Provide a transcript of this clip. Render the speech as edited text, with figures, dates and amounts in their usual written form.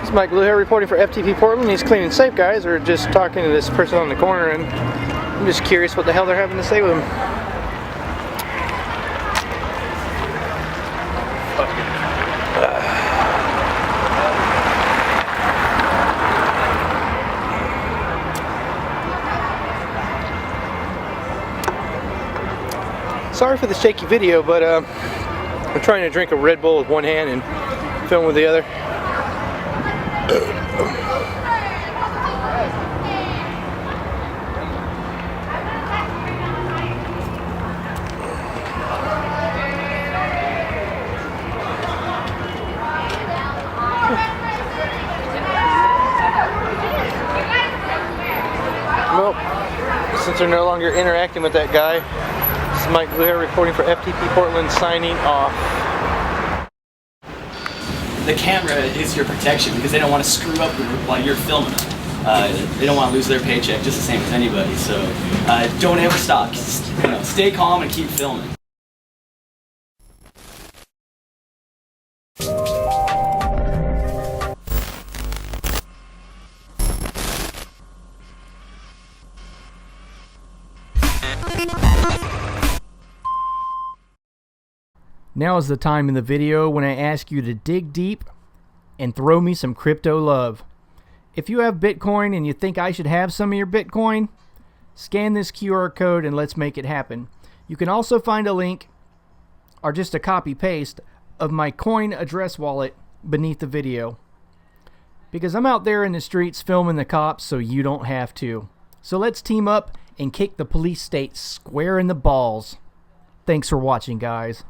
It's Mike Blue here reporting for FTP Portland. He's clean and safe, guys. We're just talking to this person on the corner, and I'm just curious what the hell they're having to say with him. Sorry for the shaky video, but I'm trying to drink a Red Bull with one hand and film with the other. Well, since they're no longer interacting with that guy, this is Mike Blue here reporting for FTP Portland, signing off. The camera is your protection because they don't want to screw up while you're filming them. They don't want to lose their paycheck just the same as anybody. So don't ever stop. Just, stay calm and keep filming. Now is the time in the video when I ask you to dig deep and throw me some crypto love. If you have Bitcoin and you think I should have some of your Bitcoin, scan this QR code and let's make it happen. You can also find a link, or just a copy paste, of my coin address wallet beneath the video. Because I'm out there in the streets filming the cops so you don't have to. So let's team up and kick the police state square in the balls. Thanks for watching, guys.